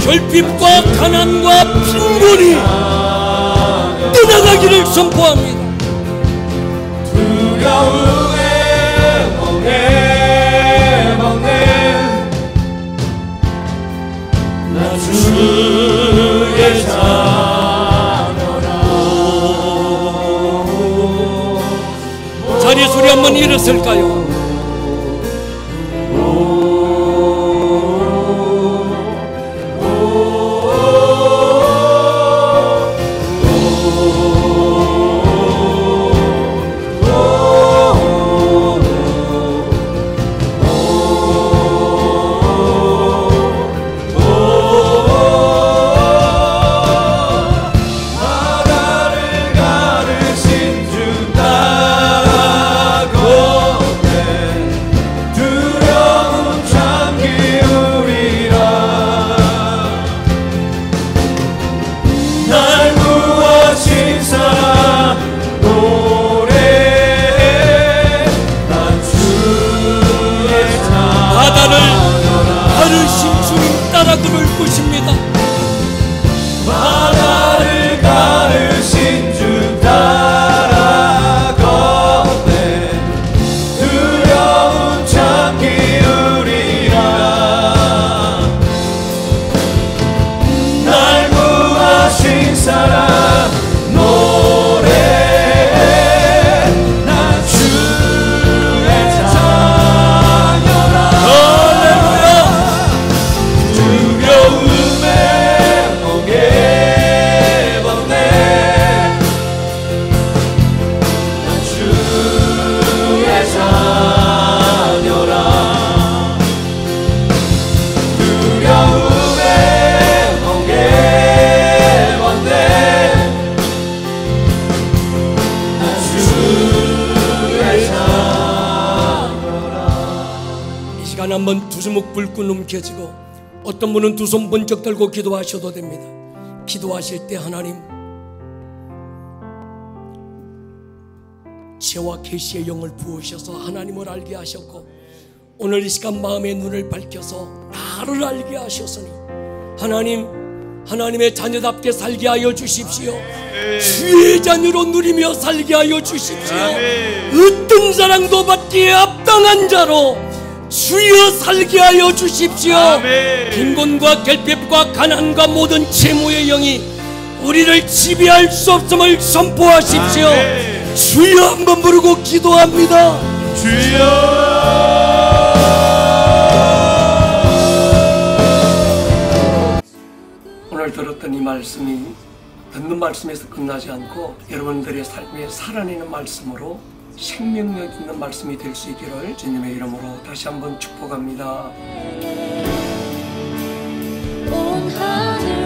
결핍과 가난과 빈곤이 떠나가기를 선포합니다. 두려움에 멍해 나 주의 자녀라. 자리 소리 한번 일었을까요? 바다를 것입니다. 바다를 가르신 주 따라 걷네. 두려움 참기 우리라. 날 구하신 사랑 노래해. 난 주의 자녀라. 할렐루야. 두려움에 목에 벗네. 난 주의 자녀라. 두려움에 목에 벗네. 난 주의 자녀라. 이 시간 한번 두 주먹 불끈 움켜쥐고 어떤 분은 두 손 번쩍 들고 기도하셔도 됩니다. 기도하실 때 하나님 지혜와 계시의 영을 부으셔서 하나님을 알게 하셨고, 오늘 이 시간 마음의 눈을 밝혀서 나를 알게 하셨으니 하나님, 하나님의 자녀답게 살게 하여 주십시오. 주의 자녀로 누리며 살게 하여 주십시오. 아멘. 어떤 사랑도 받기에 합당한 자로 주여 살게 하여 주십시오. 아멘. 빈곤과 결핍과 가난과 모든 채무의 영이 우리를 지배할 수 없음을 선포하십시오. 아멘. 주여 한번 부르고 기도합니다. 주여. 오늘 들었던 이 말씀이 듣는 말씀에서 끝나지 않고 여러분들의 삶에 살아내는 말씀으로 생명력 있는 말씀이 될 수 있기를 주님의 이름으로 다시 한번 축복합니다. 온 하늘